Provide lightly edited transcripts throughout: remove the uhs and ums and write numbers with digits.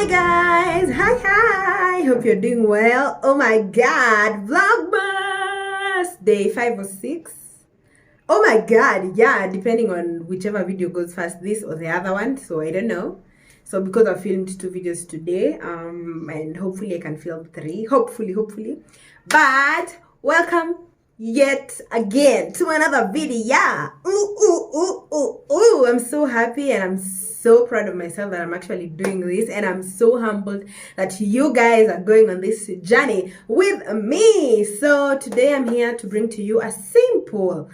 Hi guys, hi, hope you're doing well. Oh my god, vlogmas day 5 or 6. Oh my god, yeah, depending on whichever video goes first, this or the other one, so I don't know. So because I filmed 2 videos today, and hopefully I can film 3, hopefully, but welcome yet again to another video. I'm so happy and I'm so proud of myself that I'm actually doing this, and I'm so humbled that you guys are going on this journey with me. So today I'm here to bring to you a simple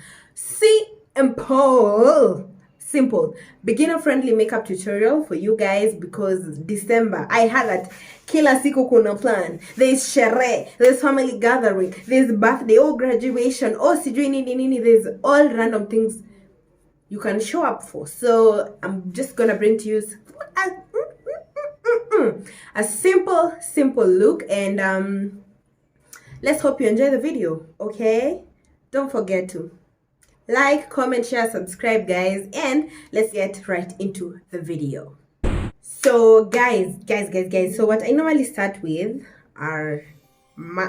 beginner friendly makeup tutorial for you guys, because December, I had that kila siku kuna plan. There's sherehe, there's family gathering, there's birthday or graduation or sijui nini, there's all random things you can show up for. So I'm just gonna bring to you a simple look, and let's hope you enjoy the video. Okay, don't forget to like, comment, share, subscribe guys, and let's get right into the video. So guys, so what I normally start with are my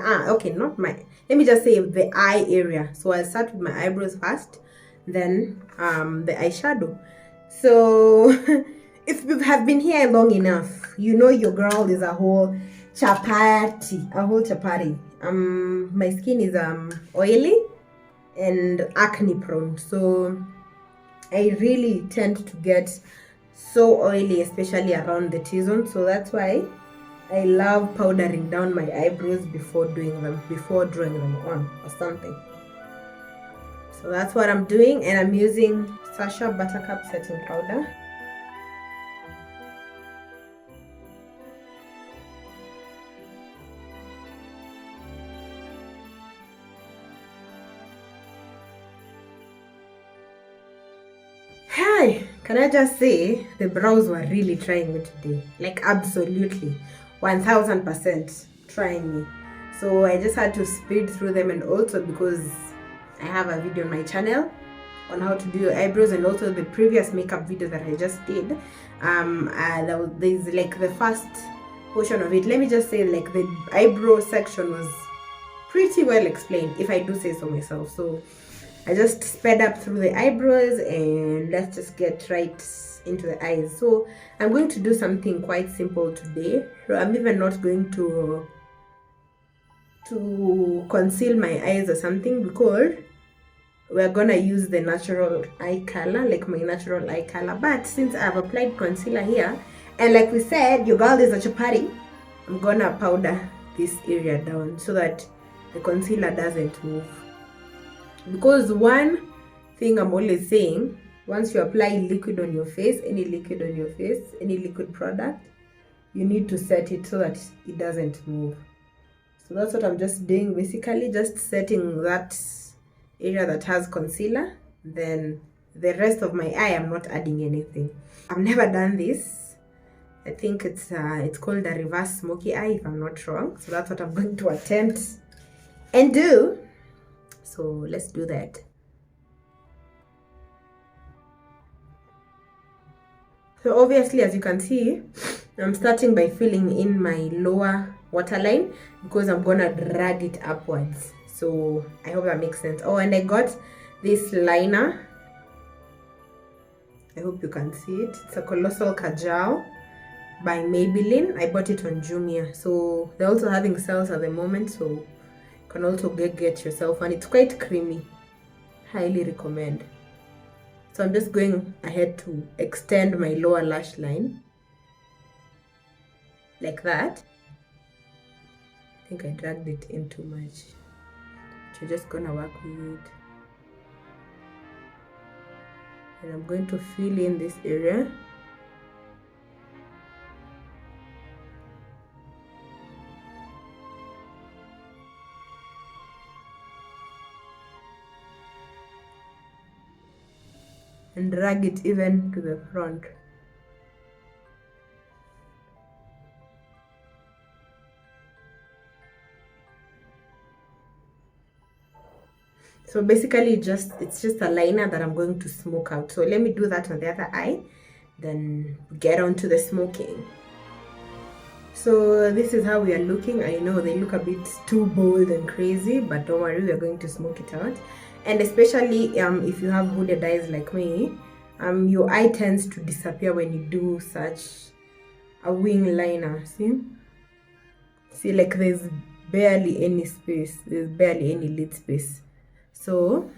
let me just say the eye area. So I'll start with my eyebrows first, then the eyeshadow. So if you have been here long enough, you know your girl is a whole chapati. My skin is oily and acne prone, so I really tend to get so oily, especially around the T-zone. So that's why I love powdering down my eyebrows before drawing them on or something. So that's what I'm doing, and I'm using Sasha Buttercup setting powder. Hi, can I just say the brows were really trying me today, like absolutely 1000% trying me. So I just had to speed through them, and also because I have a video on my channel on how to do your eyebrows, and also the previous makeup video that I just did, there's like the first portion of it, let me just say, like the eyebrow section was pretty well explained, if I do say so myself. So I just sped up through the eyebrows, and let's just get right into the eyes. So I'm going to do something quite simple today. So I'm even not going to conceal my eyes or something, because we're gonna use the natural eye color, like my natural eye color. But since I've applied concealer here, and like we said, your girl is a chapati, I'm gonna powder this area down so that the concealer doesn't move. Because one thing I'm always saying, once you apply liquid on your face, any liquid product, you need to set it so that it doesn't move. So that's what I'm just doing, basically just setting that area that has concealer. Then the rest of my eye, I'm not adding anything. I've never done this. I think it's called a reverse smoky eye, if I'm not wrong. So that's what I'm going to attempt and do. So let's do that. So obviously, as you can see, I'm starting by filling in my lower waterline, because I'm gonna drag it upwards. So I hope that makes sense. Oh, and I got this liner. I hope you can see it. It's a Colossal Kajal by Maybelline. I bought it on Jumia. So they're also having sales at the moment, so you can also get yourself one. It's quite creamy. Highly recommend. So I'm just going ahead to extend my lower lash line like that. I think I dragged it in too much. So you're just gonna work with it. And I'm going to fill in this area. And drag it even to the front. So basically it's just a liner that I'm going to smoke out. So let me do that on the other eye, then get on to the smoking. So this is how we are looking. I know they look a bit too bold and crazy, but don't worry, we are going to smoke it out. And especially if you have hooded eyes like me, your eye tends to disappear when you do such a wing liner. See, like there's barely any space, there's barely any lid space. So,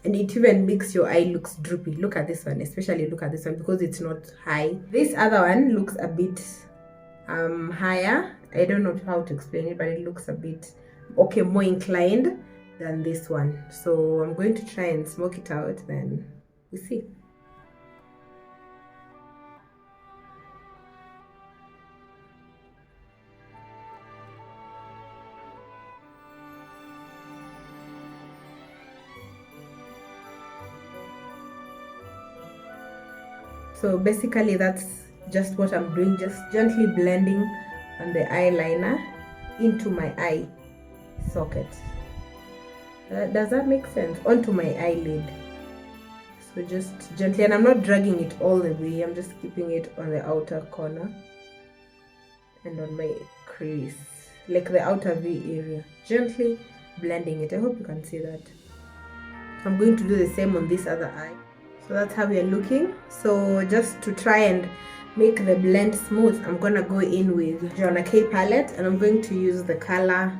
and it even makes your eye looks droopy. Look at this one, especially look at this one, because it's not high. This other one looks a bit higher. I don't know how to explain it, but it looks a bit more inclined than this one. So I'm going to try and smoke it out, then we see. So basically that's just what I'm doing, just gently blending on the eyeliner into my eye socket. Does that make sense? Onto my eyelid. So just gently, and I'm not dragging it all the way, I'm just keeping it on the outer corner and on my crease, like the outer V area, gently blending it. I hope you can see that. I'm going to do the same on this other eye. So that's how we are looking. So just to try and make the blend smooth, I'm gonna go in with Joanna K palette, and I'm going to use the color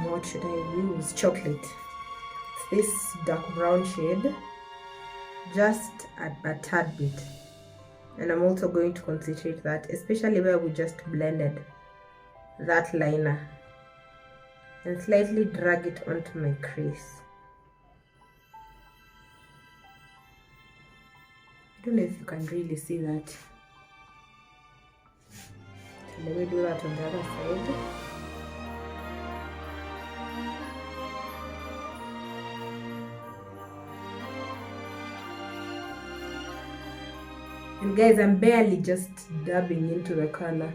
what should I use? Chocolate. It's this dark brown shade, just a tad bit. And I'm also going to concentrate that, especially where we just blended that liner, and slightly drag it onto my crease. I don't know if you can really see that. So let me do that on the other side. And guys, I'm barely just dabbing into the color.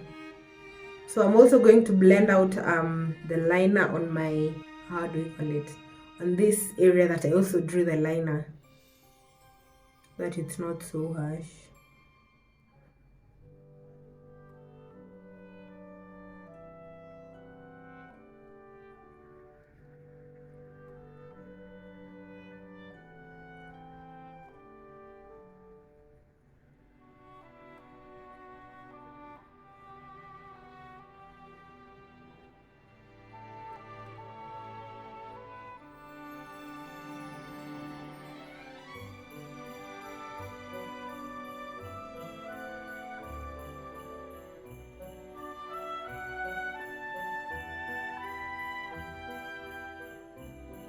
So I'm also going to blend out the liner on my, how do we call it? On this area that I also drew the liner, that it's not so harsh.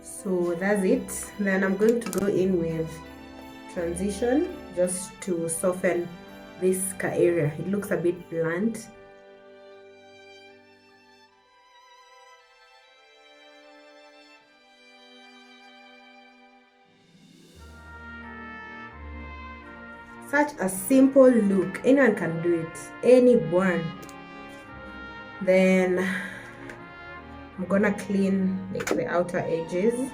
So that's it. Then I'm going to go in with transition just to soften this area. It looks a bit blunt. Such a simple look, anyone can do it, anyone. Then I'm gonna clean like the outer edges.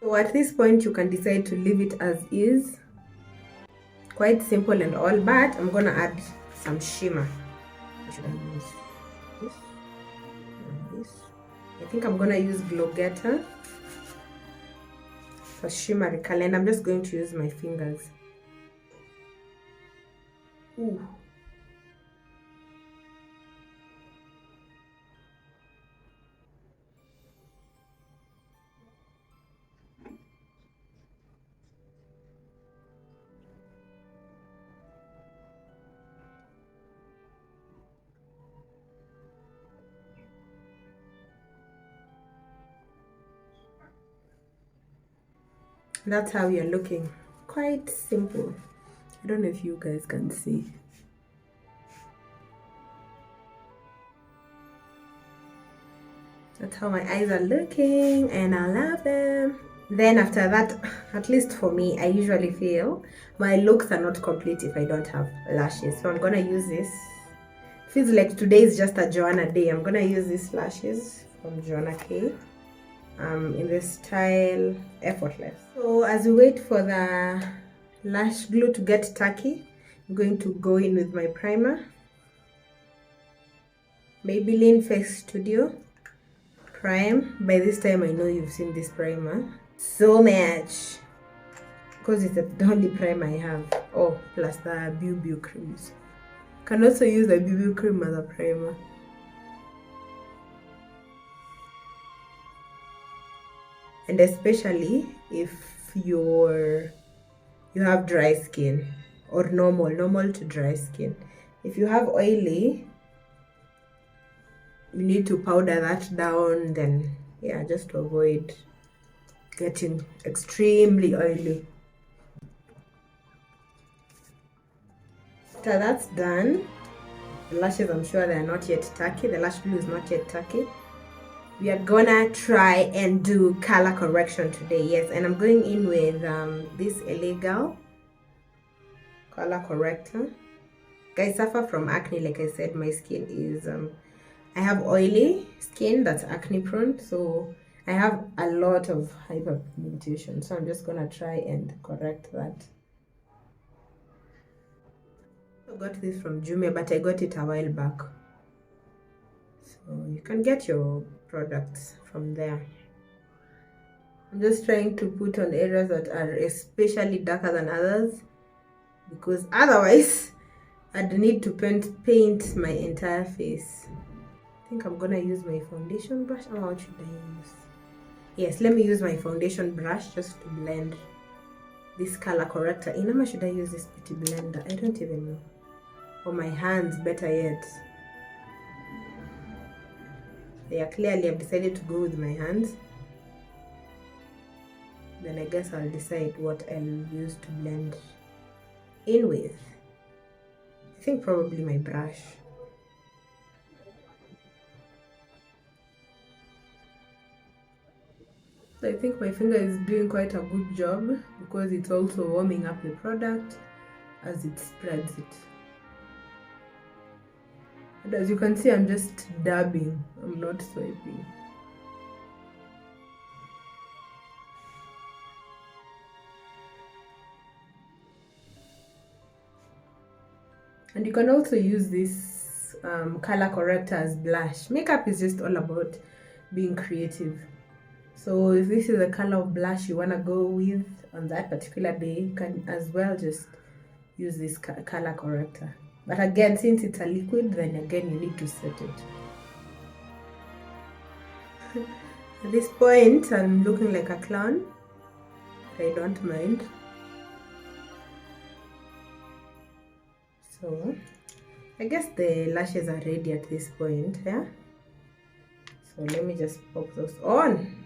So at this point you can decide to leave it as is. Quite simple and all, but I'm gonna add some shimmer. What should I use? This and this. I think I'm gonna use Glow Getter for shimmery color, and I'm just going to use my fingers. Ooh. That's how you're looking. Quite simple. I don't know if you guys can see. That's how my eyes are looking, and I love them. Then after that, at least for me, I usually feel my looks are not complete if I don't have lashes. So I'm gonna use this. Feels like today is just a Joanna day. I'm gonna use these lashes from Joanna K. In the style Effortless. So as we wait for the lash glue to get tacky, I'm going to go in with my primer. Maybelline Face Studio Prime. By this time I know you've seen this primer so much because it's the only primer I have. Oh, plus the BB creams. Can also use the BB cream as a primer. And especially if you have dry skin or normal to dry skin. If you have oily, you need to powder that down, then yeah, just to avoid getting extremely oily. After that's done, the lashes, I'm sure they are not yet tacky. The lash glue is not yet tacky. We are gonna try and do color correction today. Yes, and I'm going in with this LA Girl color corrector. I suffer from acne. Like I said, my skin is I have oily skin that's acne prone, so I have a lot of hyperpigmentation. So I'm just gonna try and correct that. I got this from Jumia, but I got it a while back. So you can get your products from there. I'm just trying to put on areas that are especially darker than others, because otherwise I'd need to paint my entire face. I think I'm gonna use my foundation brush. Oh, what should I use? Yes, let me use my foundation brush just to blend this color corrector in. How should I use this beauty blender? I don't even know. Or my hands, better yet. Yeah, clearly I've decided to go with my hands. Then I guess I'll decide what I'll use to blend in with. I think probably my brush. So I think my finger is doing quite a good job because it's also warming up the product as it spreads it. And as you can see, I'm just dabbing, I'm not swiping. And you can also use this color corrector as blush. Makeup is just all about being creative. So if this is the color of blush you want to go with on that particular day, you can as well just use this color corrector. But again, since it's a liquid, then again you need to set it. At this point, I'm looking like a clown, but I don't mind. So I guess the lashes are ready at this point, yeah? So let me just pop those on.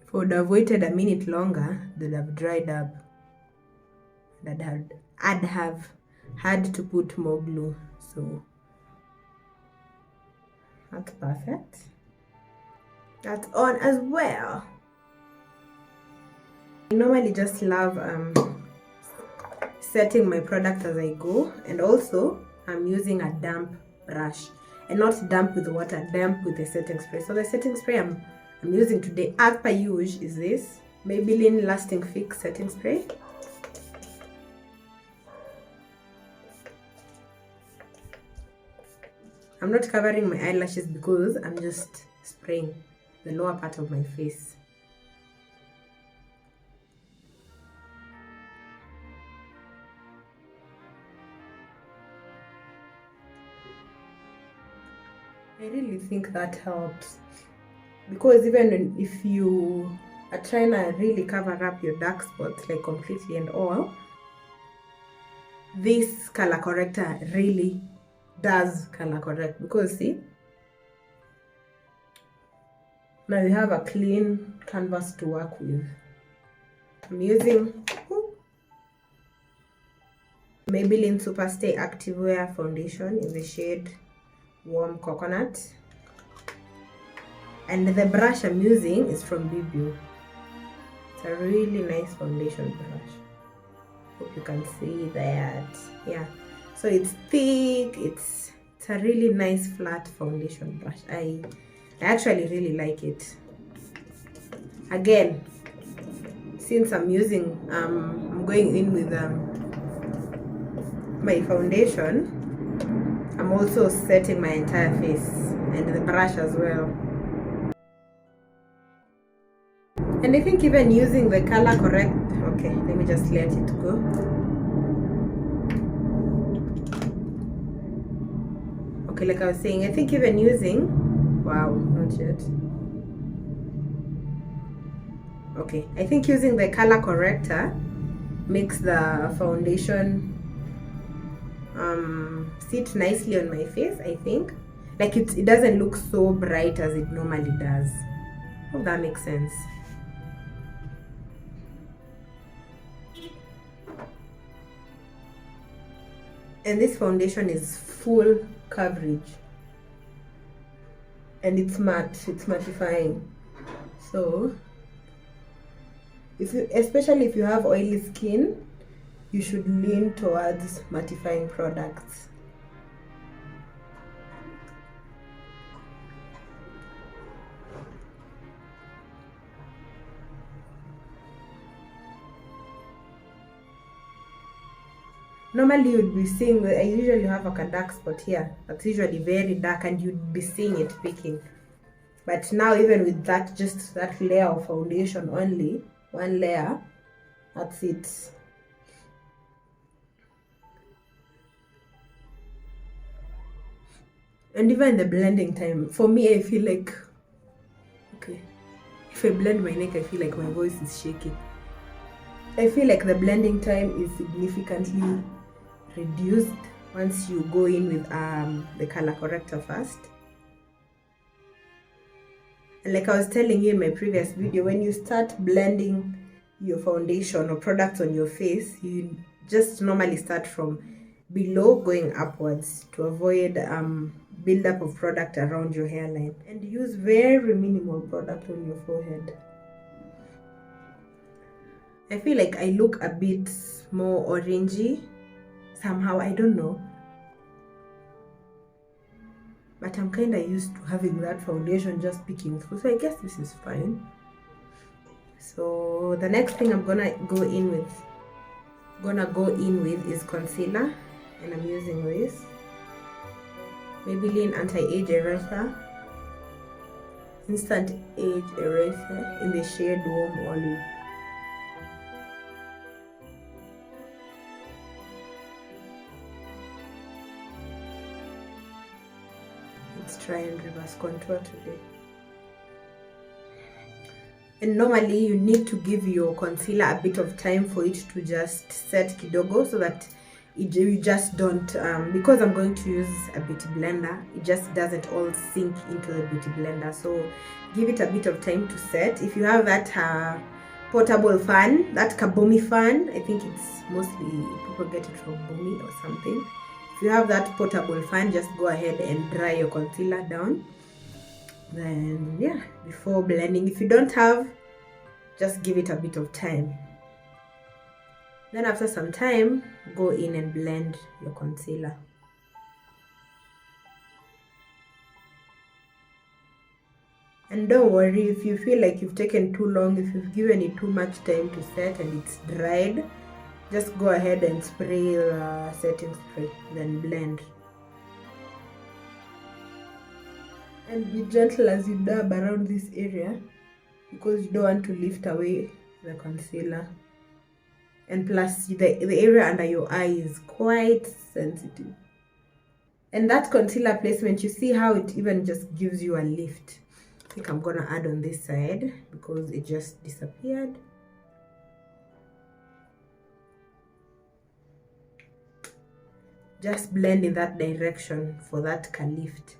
If I would have waited a minute longer, they'd have dried up. And I'd have had to put more glue. So that's perfect. That's on as well. I normally just love setting my product as I go, and also I'm using a damp brush, and not damp with water, damp with the setting spray. So the setting spray I'm using today, as per usual, is this Maybelline Lasting Fix setting spray. I'm not covering my eyelashes because I'm just spraying the lower part of my face. I really think that helps, because even if you are trying to really cover up your dark spots like completely and all, this color corrector really does color correct. Because see, now you have a clean canvas to work with. I'm using Maybelline Superstay Activewear Foundation in the shade Warm Coconut. And the brush I'm using is from BB. It's a really nice foundation brush. Hope you can see that. Yeah, so it's thick, it's a really nice flat foundation brush. I actually really like it. Again, since I'm using I'm going in with my foundation, I'm also setting my entire face and the brush as well. And I think even using the color correct, okay, let me just let it go. Okay, like I was saying, I think even using, wow, not yet. Okay, I think using the color corrector makes the foundation sit nicely on my face, I think. Like it doesn't look so bright as it normally does. Hope that makes sense. And this foundation is full coverage and it's matte, it's mattifying. So especially if you have oily skin, you should lean towards mattifying products. Normally you'd be seeing, I usually have like a dark spot here that's usually very dark and you'd be seeing it peeking. But now even with that, just that layer of foundation only, one layer, that's it. And even the blending time, for me I feel like, okay, if I blend my neck I feel like my voice is shaking. I feel like the blending time is significantly reduced once you go in with the color corrector first. And like I was telling you in my previous video, when you start blending your foundation or products on your face, you just normally start from below going upwards to avoid buildup of product around your hairline, and use very minimal product on your forehead. I feel like I look a bit more orangey somehow, I don't know, but I'm kind of used to having that foundation just peeking through, so I guess this is fine. So the next thing I'm gonna go in with is concealer, and I'm using this Maybelline Anti-Age Eraser Instant Age Eraser in the shade Warm Olive. Let's try and reverse contour today. And normally you need to give your concealer a bit of time for it to just set kidogo, so that you just don't, because I'm going to use a beauty blender, it just doesn't all sink into the beauty blender. So give it a bit of time to set. If you have that portable fan, that Kabomi fan, I think it's mostly people get it from Bomi or something. If you have that portable fan, just go ahead and dry your concealer down. Then yeah, before blending, if you don't have, just give it a bit of time. Then after some time, go in and blend your concealer. And don't worry if you feel like you've taken too long, if you've given it too much time to set and it's dried, just go ahead and spray setting spray, then blend. And be gentle as you dab around this area, because you don't want to lift away the concealer. And plus the area under your eye is quite sensitive. And that concealer placement, you see how it even just gives you a lift. I think I'm gonna add on this side because it just disappeared. Just blend in that direction for that lift.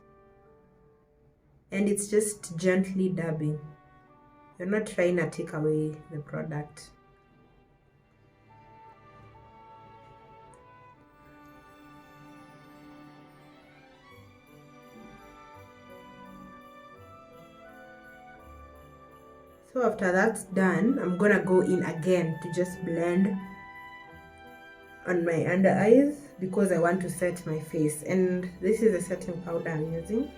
And it's just gently dabbing. You're not trying to take away the product. So after that's done, I'm gonna go in again to just blend on my under eyes because I want to set my face, and this is a setting powder I'm using.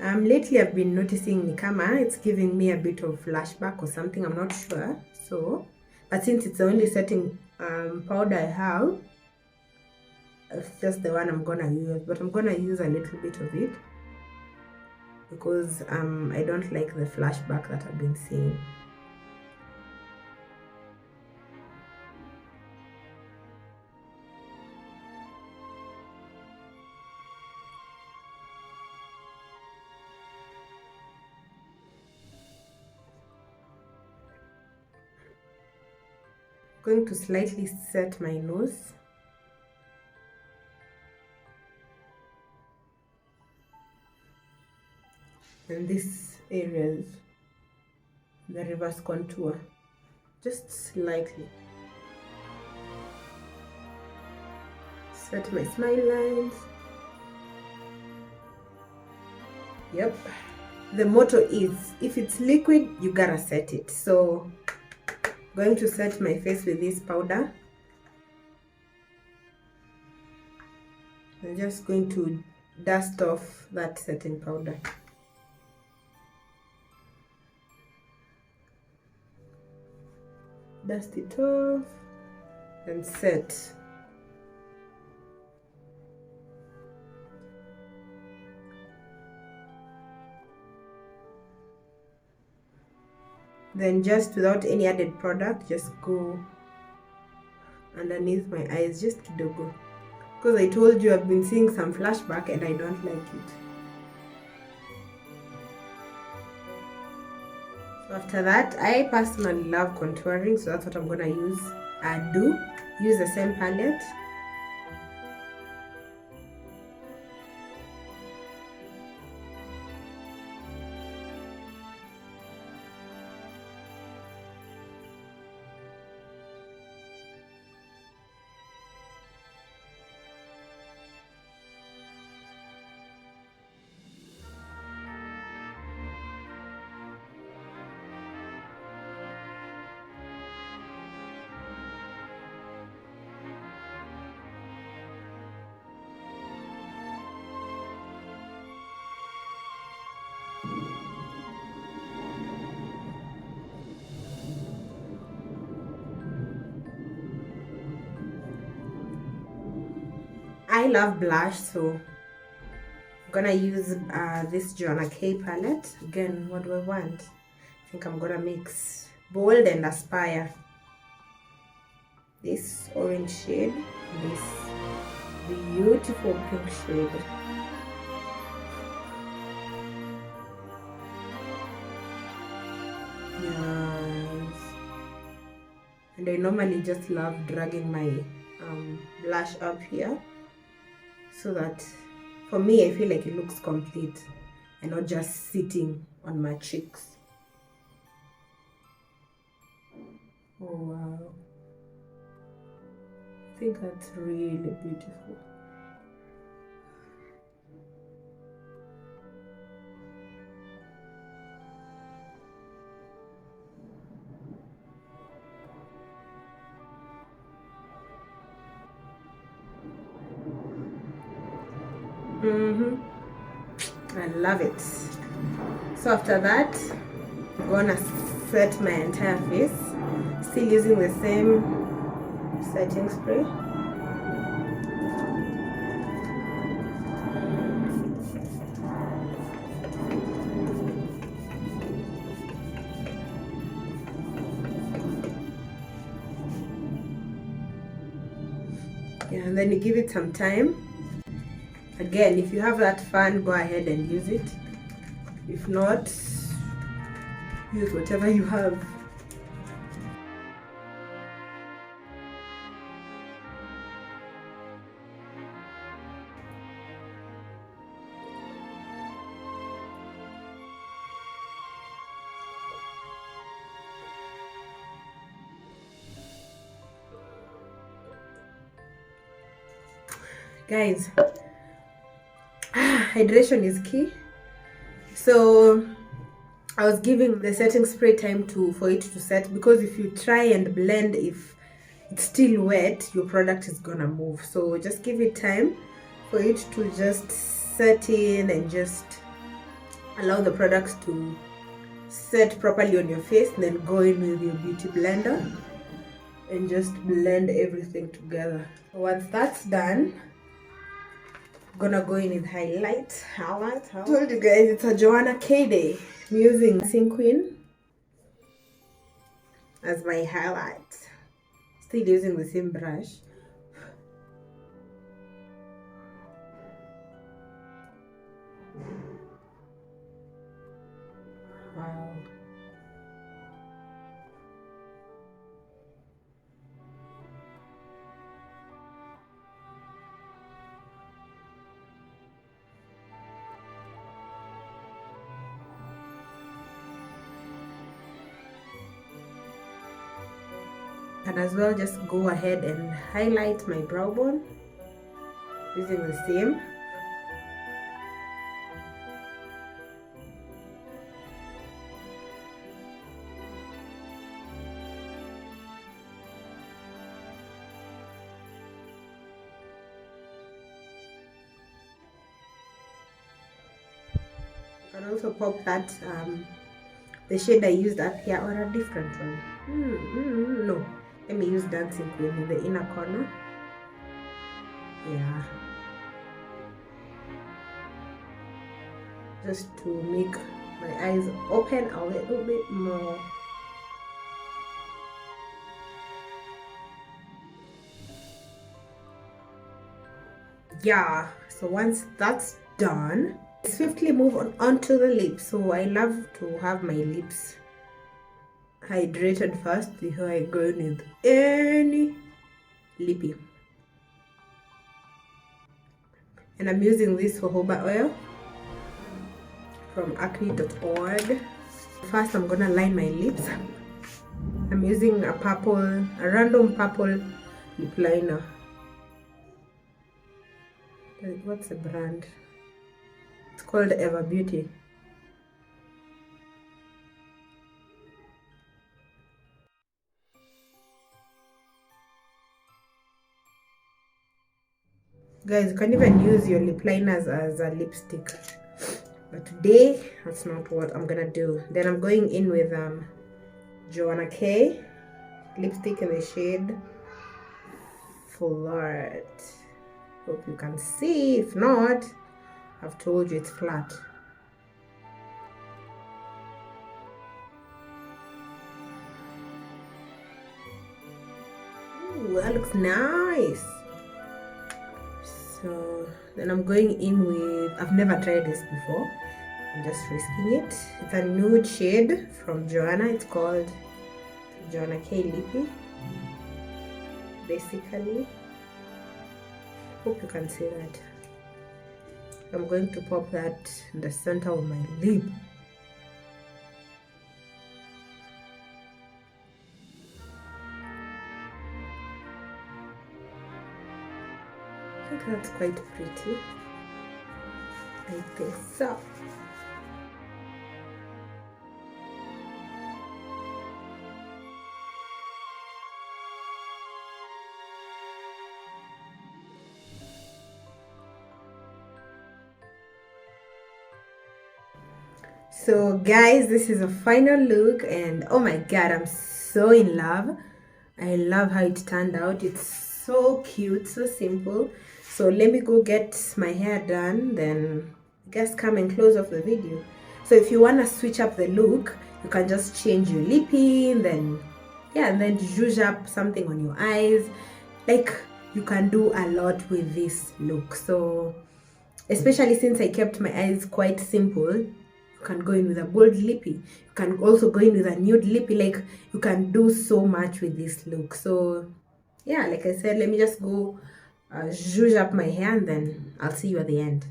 Lately I've been noticing nikama it's giving me a bit of flashback or something, I'm not sure. So but since it's the only setting powder I have, it's just the one I'm gonna use, but I'm gonna use a little bit of it because I don't like the flashback that I've been seeing. Going to slightly set my nose. And these areas, the reverse contour, just slightly. Set my smile lines. Yep. The motto is, if it's liquid, you gotta set it. So going to set my face with this powder. I'm just going to dust off that setting powder. Dust it off and set. Then just without any added product, just go underneath my eyes, just kidogo. Because I told you I've been seeing some flashback and I don't like it. So after that, I personally love contouring, so that's what I'm gonna use. Use the same palette. I love blush, so I'm gonna use this Joanna K palette. Again, what do I want? I think I'm gonna mix Bold and Aspire. This orange shade, this beautiful pink shade. Yes. And I normally just love dragging my blush up here, so that for me I feel like it looks complete and not just sitting on my cheeks. Oh wow, I think that's really beautiful. I love it. So after that, I'm gonna set my entire face, still using the same setting spray. Yeah, and then you give it some time. Again, if you have that fan, go ahead and use it. If not, use whatever you have. Guys, hydration is key. So I was giving the setting spray time for it to set, because if you try and blend, if it's still wet, your product is gonna move. So just give it time for it to just set in, and just allow the products to set properly on your face. And then go in with your beauty blender and just blend everything together. Once that's done, I'm gonna go in with highlight. I told you guys it's a Joanna K day. I'm using Dancing Queen as my highlight. Still using the same brush. Wow. And as well, just go ahead and highlight my brow bone using the same. You can also pop that the shade I used up here, or a different one. No, let me use Dancing Queen in the inner corner. Yeah, just to make my eyes open a little bit more. Yeah, so once that's done, swiftly move on to the lips. So I love to have my lips hydrated first before I go in with any lippy. And I'm using this jojoba oil from acne.org. First, I'm gonna line my lips. I'm using a random purple lip liner. What's the brand? It's called Ever Beauty. Guys, you can even use your lip liners as a lipstick, but today that's not what I'm gonna do. Then I'm going in with Joanna K lipstick in the shade Flirt. Hope you can see. If not, I've told you it's flat. Ooh, that looks nice. So then I'm going in with, I've never tried this before, I'm just risking it. It's a nude shade from Joanna. It's called Joanna K Lippy. Basically, hope you can see that. I'm going to pop that in the center of my lip. I think that's quite pretty. I think so. So guys, this is a final look, and oh my god, I'm so in love. I love how it turned out. It's so cute, so simple. So let me go get my hair done, then I guess come and close off the video. So if you want to switch up the look, you can just change your lippy, and then yeah, and then zhuzh up something on your eyes. Like, you can do a lot with this look. So especially since I kept my eyes quite simple, you can go in with a bold lippy. You can also go in with a nude lippy. Like, you can do so much with this look. So yeah, like I said, let me just go zhuzh up my hair, and then I'll see you at the end.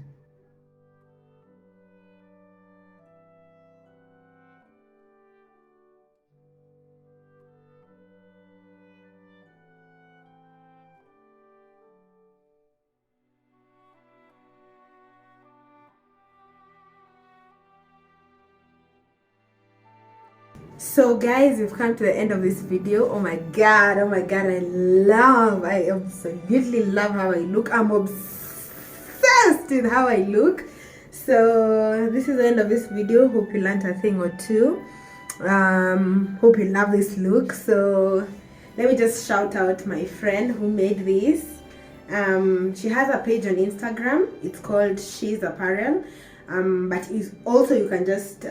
So guys, we've come to the end of this video. Oh my god, I absolutely love how I look. I'm obsessed with how I look. So this is the end of this video. Hope you learned a thing or two. Hope you love this look. So let me just shout out my friend who made this. She has a page on Instagram. It's called She's Apparel. But also you can just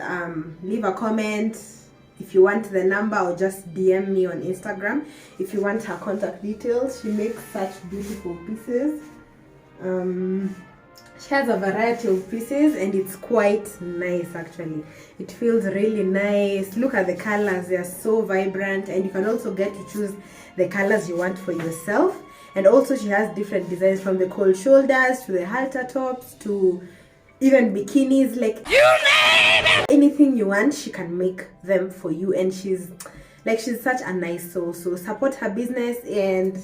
leave a comment if you want the number, or just DM me on Instagram if you want her contact details. She makes such beautiful pieces. She has a variety of pieces and it's quite nice actually. It feels really nice. Look at the colors, they are so vibrant, and you can also get to choose the colors you want for yourself. And also she has different designs, from the cold shoulders to the halter tops to even bikinis, like you name it. Anything you want, she can make them for you. And she's such a nice soul. So support her business and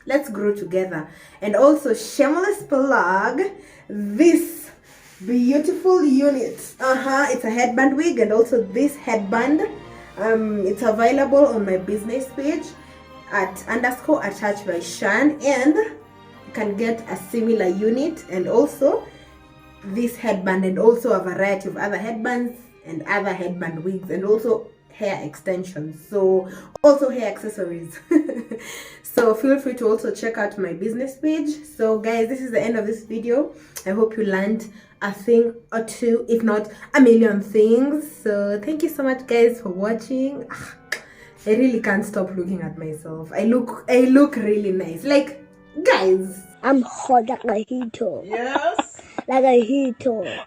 let's grow together. And also shameless plug, this beautiful unit, it's a headband wig, and also this headband, it's available on my business page at _attached by Shan, and you can get a similar unit and also this headband, and also a variety of other headbands and other headband wigs, and also hair extensions, so also hair accessories. So feel free to also check out my business page. So guys, this is the end of this video. I hope you learned a thing or two, if not a million things. So thank you so much guys for watching. I really can't stop looking at myself. I look really nice, like guys. I'm hot like a heater. Yes. Like a heater.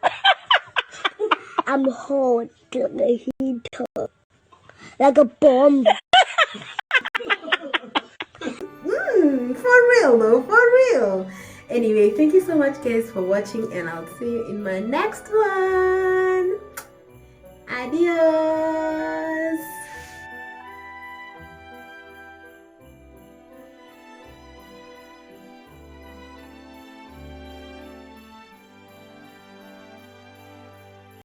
I'm hot like a heater. Like a bomb. For real though, for real. Anyway, thank you so much guys for watching, and I'll see you in my next one. Adios.